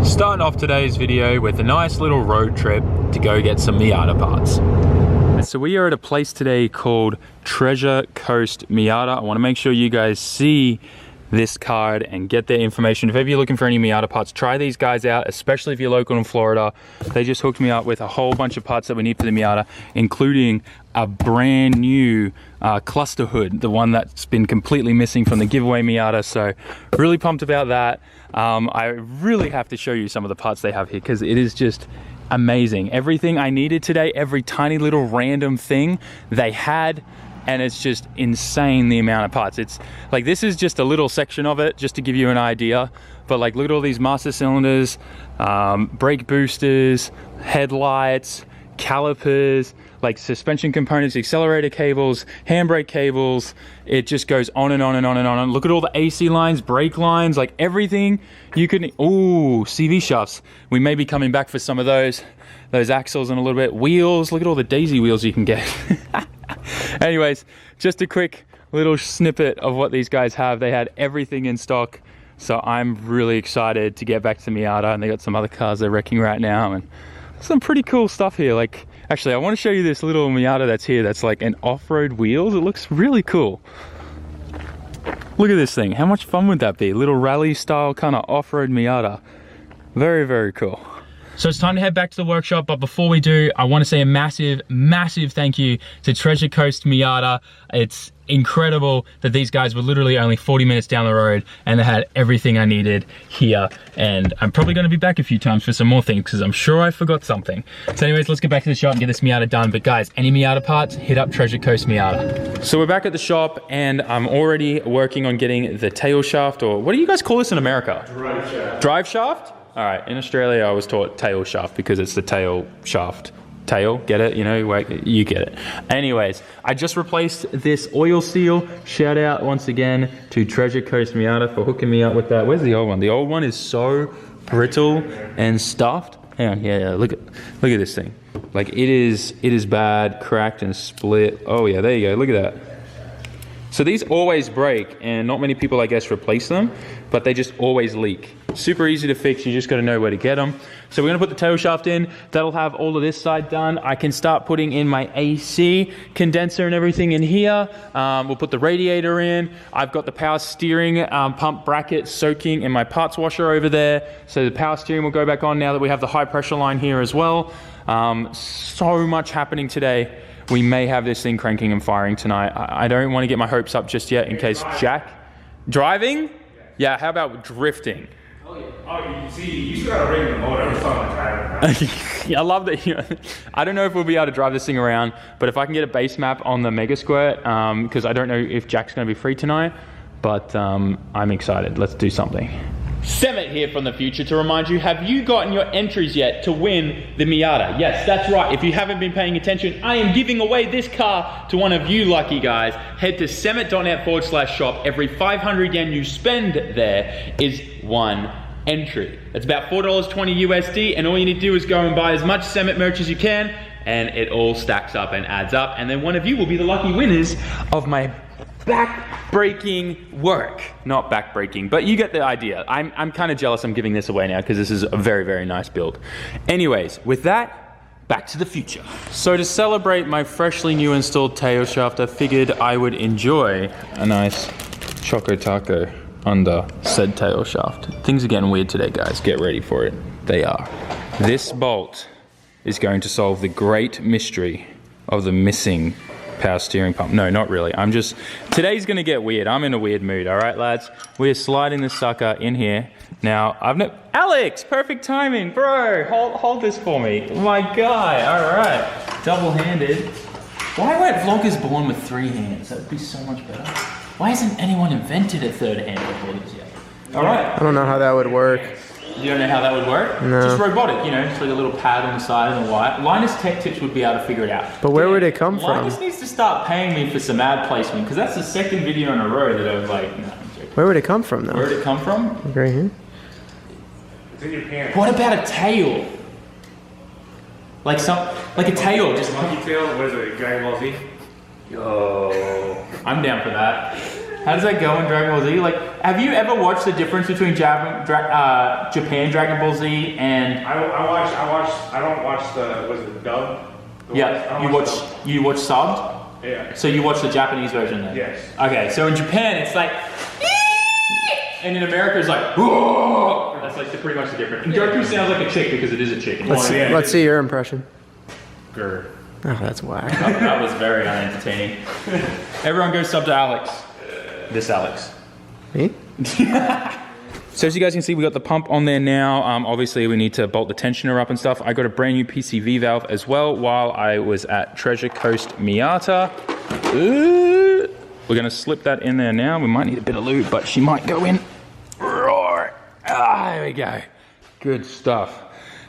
Starting off today's video with a nice little road trip to go get some Miata parts. So we are at a place today called Treasure Coast Miata. I want to make sure you guys see this card and get their information. If ever you're looking for any Miata parts, try these guys out, especially if you're local in Florida. They just hooked me up with a whole bunch of parts that we need for the Miata, including a brand new cluster hood, the one that's been completely missing from the giveaway Miata. So really pumped about that. I really have to show you some of the parts they have here because it is just amazing. Everything I needed today, every tiny little random thing they had, and it's just insane the amount of parts. It's like, this is just a little section of it just to give you an idea, but like look at all these master cylinders, brake boosters, headlights, calipers, like suspension components, accelerator cables, handbrake cables. It just goes on and on and on and on. Look at all the AC lines, brake lines, like everything you could. Ooh, CV shafts. We may be coming back for some of those axles in a little bit. Wheels, look at all the daisy wheels you can get. Anyways, just a quick little snippet of what these guys have. They had everything in stock, so I'm really excited to get back to Miata, and they got some other cars they're wrecking right now, and some pretty cool stuff here. Like, actually, I want to show you this little Miata that's here that's like an off-road wheels. It looks really cool. Look at this thing. How much fun would that be? Little rally style kind of off-road Miata. Very, very cool. So it's time to head back to the workshop, but before we do, I want to say a massive, massive thank you to Treasure Coast Miata. It's incredible that these guys were literally only 40 minutes down the road and they had everything I needed here. And I'm probably going to be back a few times for some more things because I'm sure I forgot something. So anyways, let's get back to the shop and get this Miata done. But guys, any Miata parts, hit up Treasure Coast Miata. So we're back at the shop and I'm already working on getting the tail shaft, or what do you guys call this in America? Drive shaft. Drive shaft? All right, in Australia, I was taught tail shaft because it's the tail shaft. Tail, get it? You know, you get it. Anyways, I just replaced this oil seal. Shout out once again to Treasure Coast Miata for hooking me up with that. Where's the old one? The old one is so brittle and stuffed. Hang on, yeah, look at this thing. Like it is bad, cracked and split. Oh yeah, there you go, look at that. So these always break, and not many people, I guess, replace them, but they just always leak. Super easy to fix, you just gotta know where to get them. So we're gonna put the tail shaft in. That'll have all of this side done. I can start putting in my AC condenser and everything in here. We'll put the radiator in. I've got the power steering pump bracket soaking in my parts washer over there. So the power steering will go back on now that we have the high pressure line here as well. So much happening today. We may have this thing cranking and firing tonight. I don't want to get my hopes up just yet in case Jack... Driving? Yeah, how about drifting? Oh, yeah. Oh, you see, you still got to ring the motor. I'm talking driving. Yeah, I love that. I don't know if we'll be able to drive this thing around, but if I can get a base map on the Mega Squirt, because I don't know if Jack's going to be free tonight, but I'm excited. Let's do something. SAMMIT here from the future to remind you, have you gotten your entries yet to win the Miata? Yes, that's right. If you haven't been paying attention, I am giving away this car to one of you lucky guys. Head to sammit.net/shop. Every 500 yen you spend there is one entry. That's about $4.20 USD, and all you need to do is go and buy as much SAMMIT merch as you can, and it all stacks up and adds up, and then one of you will be the lucky winners of my back-breaking work. Not back-breaking, but you get the idea. I'm kind of jealous I'm giving this away now because this is a very, very nice build. Anyways, with that, back to the future. So to celebrate my freshly new installed tail shaft, I figured I would enjoy a nice Choco Taco under said tail shaft. Things are getting weird today, guys. Get ready for it. They are. This bolt is going to solve the great mystery of the missing power steering pump. No, not really. Today's gonna get weird. I'm in a weird mood, all right, lads? We're sliding this sucker in here. Now, Alex, perfect timing, bro. Hold this for me. My guy, all right. Double-handed. Why weren't vloggers born with 3 hands? That would be so much better. Why hasn't anyone invented a 3rd hand before this yet? All right. I don't know how that would work. You don't know how that would work? No. Just robotic, you know, just like a little pad on the side and a wire. Linus Tech Tips would be able to figure it out. But where would it come from? Linus needs to start paying me for some ad placement, because that's the 2nd video in a row that I was like, no, I'm joking. Where would it come from, though? Where would it come from? Right here. It's in your pants. What about a tail? Like a tail, just... Monkey tail? What is it, Dragon Ball Z? Yo, I'm down for that. How does that go in Dragon Ball Z? Like, have you ever watched the difference between Japan Dragon Ball Z and? I don't watch the, was it dub? Yeah, you watch subbed? Yeah. So you watch the Japanese version then? Yes. Okay, so in Japan it's like, and in America it's like, whoa! That's like pretty much the difference. And Goku sounds like a chick because it is a chick. Let's see your impression. Grr. Oh, that's whack. That was very unentertaining. Everyone go sub to Alex. This Alex. Me? So as you guys can see, we got the pump on there now. Obviously, we need to bolt the tensioner up and stuff. I got a brand new PCV valve as well while I was at Treasure Coast Miata. We're gonna slip that in there now. We might need a bit of lube, but she might go in. Roar! There we go. Good stuff.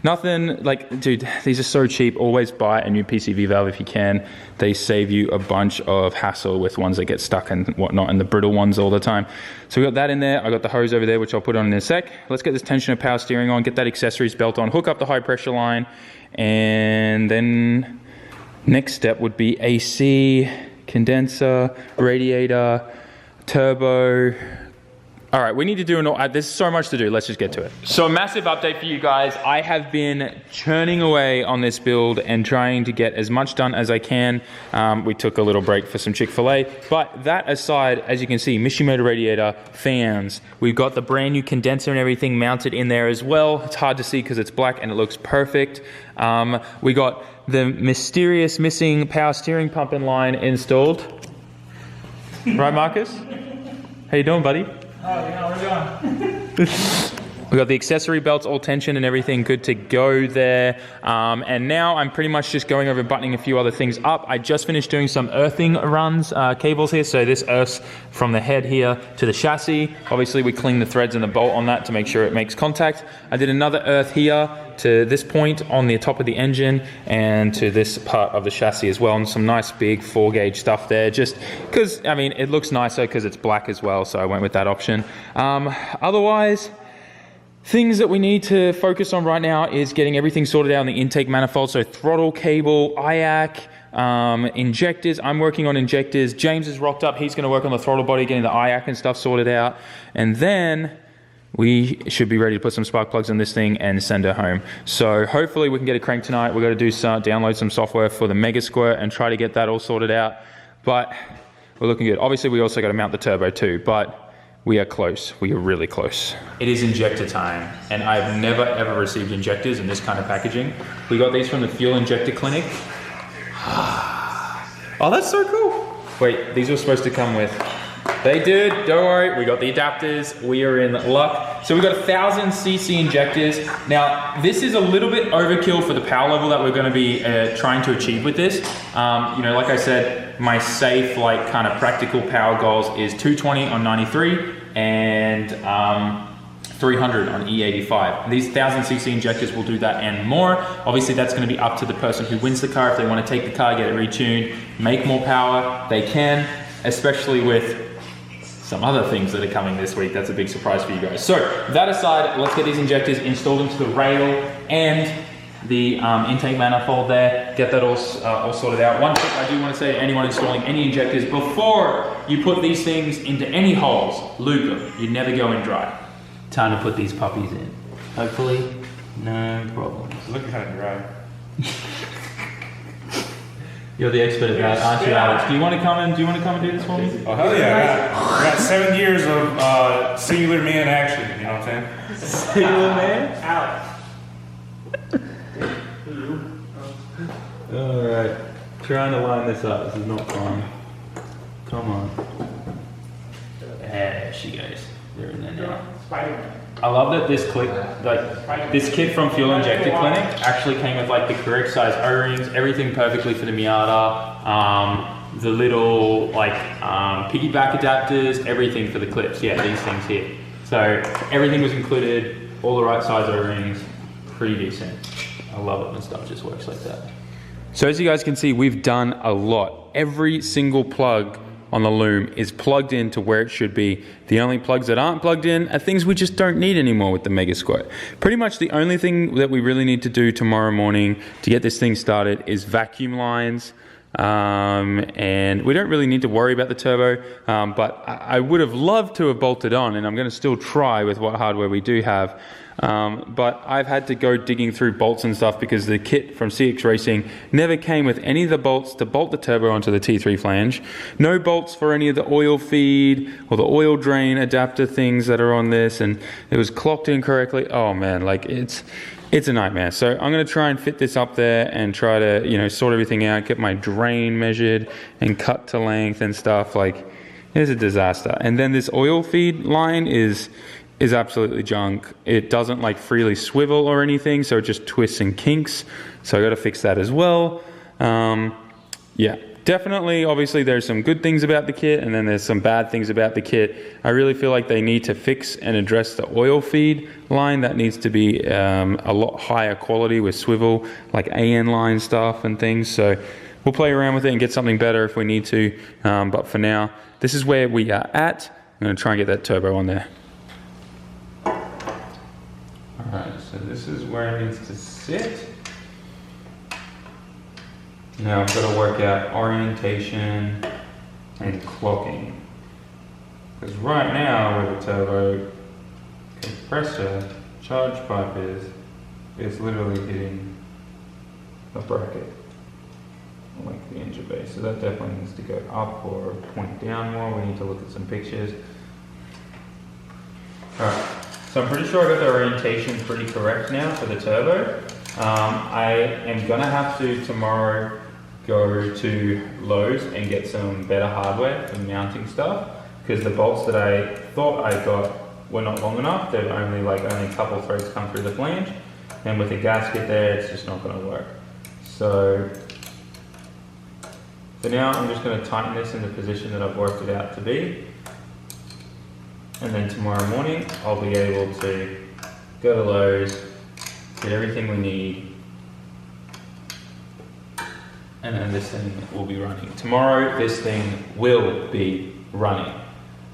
Nothing like, dude, these are so cheap. Always buy a new PCV valve if you can. They save you a bunch of hassle with ones that get stuck and whatnot, and the brittle ones all the time. So we got that in there. I got the hose over there, which I'll put on in a sec. Let's get this tensioner power steering on, get that accessories belt on, hook up the high pressure line, and then next step would be AC, condenser, radiator, turbo. All right, we need to do there's so much to do. Let's just get to it. So a massive update for you guys. I have been churning away on this build and trying to get as much done as I can. We took a little break for some Chick-fil-A, but that aside, as you can see, Mishimoto radiator, fans. We've got the brand new condenser and everything mounted in there as well. It's hard to see because it's black and it looks perfect. We got the mysterious missing power steering pump in line installed. Right, Marcus? How you doing, buddy? Oh, yeah, we're going. We got the accessory belts all tensioned and everything good to go there. And now I'm pretty much just going over buttoning a few other things up. I just finished doing some earthing runs, cables here. So this earths from the head here to the chassis. Obviously we clean the threads and the bolt on that to make sure it makes contact. I did another earth here to this point on the top of the engine and to this part of the chassis as well. And some nice big 4-gauge stuff there. Just because, I mean, it looks nicer because it's black as well. So I went with that option. Otherwise, things that we need to focus on right now is getting everything sorted out on the intake manifold. So throttle cable, IAC, injectors. I'm working on injectors. James is rocked up. He's going to work on the throttle body, getting the IAC and stuff sorted out. And then we should be ready to put some spark plugs in this thing and send her home. So hopefully we can get a crank tonight. We've got to download some software for the Mega Squirt and try to get that all sorted out. But we're looking good. Obviously we also got to mount the turbo too, but we are close. We are really close. It is injector time, and I've never ever received injectors in this kind of packaging. We got these from the fuel injector clinic. Oh, that's so cool. Wait, these were supposed to come with... They did, don't worry, we got the adapters, we are in luck. So we got 1000cc injectors. Now, this is a little bit overkill for the power level that we're gonna be trying to achieve with this. You know, like I said, my safe, like kind of practical power goals is 220 on 93 and 300 on E85. These 1000cc injectors will do that and more. Obviously that's gonna be up to the person who wins the car. If they wanna take the car, get it retuned, make more power, they can, especially with some other things that are coming this week. That's a big surprise for you guys. So that aside, let's get these injectors installed into the rail and the intake manifold there, get that all sorted out. One tip I do want to say to anyone installing any injectors, before you put these things into any holes, lube them. You never go in dry. Time to put these puppies in. Hopefully, no problems. It's looking kind of dry. You're the expert at that, aren't you, Alex? Do you want to come and do this for me? Oh, hell yeah. I got 7 years of singular man action, you know what I'm saying? Singular man? Alex. Alright. Trying to line this up. This is not fun. Come on. There she goes. They're in there now. Spider-Man. I love that this this kit from Fuel Injector Clinic actually came with like the correct size O-rings, everything perfectly for the Miata, the little like piggyback adapters, everything for the clips. Yeah, these things here. So everything was included, all the right size O-rings, pretty decent. I love it when stuff just works like that. So as you guys can see, we've done a lot. Every single plug on the loom is plugged in to where it should be. The only plugs that aren't plugged in are things we just don't need anymore with the Mega Squirt. Pretty much the only thing that we really need to do tomorrow morning to get this thing started is vacuum lines, And we don't really need to worry about the turbo, but I would have loved to have bolted on, and I'm going to still try with what hardware we do have. But I've had to go digging through bolts and stuff because the kit from CX Racing never came with any of the bolts to bolt the turbo onto the T3 flange. No bolts for any of the oil feed or the oil drain adapter things that are on this, and it was clocked incorrectly. Oh man, like it's a nightmare. So I'm going to try and fit this up there and try to, you know, sort everything out, get my drain measured and cut to length and stuff. Like, it's a disaster. And then this oil feed line is absolutely junk. It doesn't like freely swivel or anything, so it just twists and kinks. So I got to fix that as well. Yeah, definitely, obviously there's some good things about the kit, and then there's some bad things about the kit. I really feel like they need to fix and address the oil feed line. That needs to be a lot higher quality with swivel, like AN line stuff and things. So we'll play around with it and get something better if we need to. But for now, this is where we are at. I'm going to try and get that turbo on there. Alright, so this is where it needs to sit. Now I've got to work out orientation and clocking. Because right now where the turbo compressor charge pipe is, it's literally hitting the bracket, like the engine bay. So that definitely needs to go up or point down more. We need to look at some pictures. Alright. So I'm pretty sure I got the orientation pretty correct now for the turbo. I am gonna have to tomorrow go to Lowe's and get some better hardware for mounting stuff, because the bolts that I thought I got were not long enough. They've only a couple threads come through the flange, and with the gasket there, it's just not gonna work. So for now, I'm just gonna tighten this in the position that I've worked it out to be. And then tomorrow morning, I'll be able to go to Lowe's, get everything we need, and then this thing will be running. Tomorrow, this thing will be running.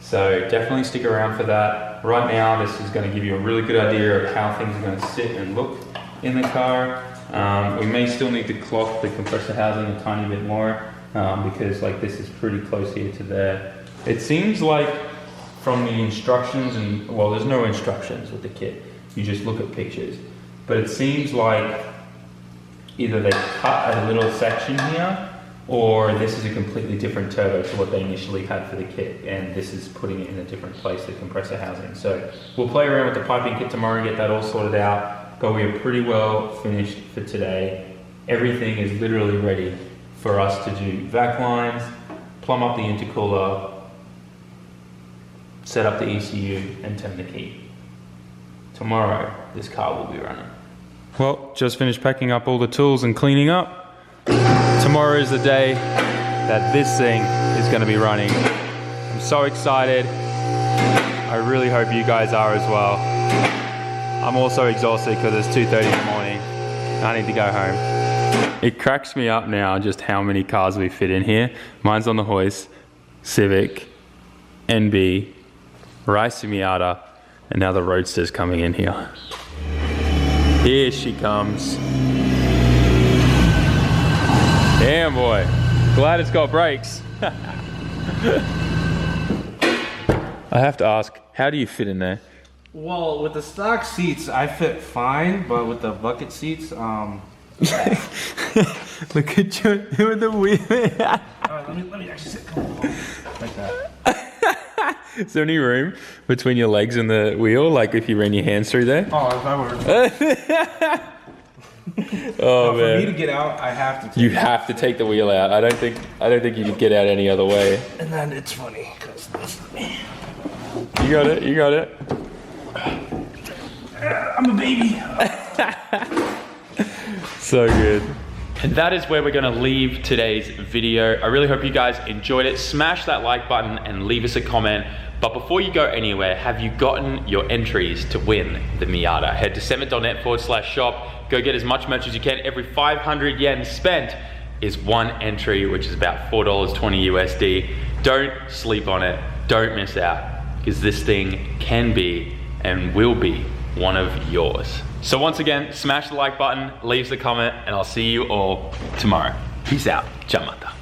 So definitely stick around for that. Right now, this is going to give you a really good idea of how things are going to sit and look in the car. We may still need to clock the compressor housing a tiny bit more, because like this is pretty close here to there. It seems like from the instructions, and well, there's no instructions with the kit, you just look at pictures, but it seems like either they cut a little section here, or this is a completely different turbo to what they initially had for the kit, and this is putting it in a different place, the compressor housing. So we'll play around with the piping kit tomorrow and get that all sorted out, but we are pretty well finished for today. Everything is literally ready for us to do vac lines, plumb up the intercooler, set up the ECU, and turn the key. Tomorrow, this car will be running. Well, just finished packing up all the tools and cleaning up. Tomorrow is the day that this thing is going to be running. I'm so excited. I really hope you guys are as well. I'm also exhausted because it's 2:30 in the morning. I need to go home. It cracks me up now just how many cars we fit in here. Mine's on the hoist, Civic, NB, Rice Miata, and now the Roadster's coming in here. Here she comes. Damn boy, glad it's got brakes. I have to ask, how do you fit in there? Well, with the stock seats, I fit fine, but with the bucket seats, Look at you with the wheel. Alright, let me actually sit. Come on. Like that. Is there any room between your legs and the wheel? Like if you ran your hands through there? Oh, if I were. Oh no, man. For me to get out, I have to take You have to take the wheel out. I don't think you could get out any other way. And then it's funny, because this is me. You got it, you got it. I'm a baby. So good. And that is where we're gonna leave today's video. I really hope you guys enjoyed it. Smash that like button and leave us a comment. But before you go anywhere, have you gotten your entries to win the Miata? Head to sammit.net/shop. Go get as much merch as you can. Every 500 yen spent is one entry, which is about $4.20 USD. Don't sleep on it. Don't miss out, because this thing can be and will be one of yours. So once again, smash the like button, leave the comment, and I'll see you all tomorrow. Peace out. じゃあまた。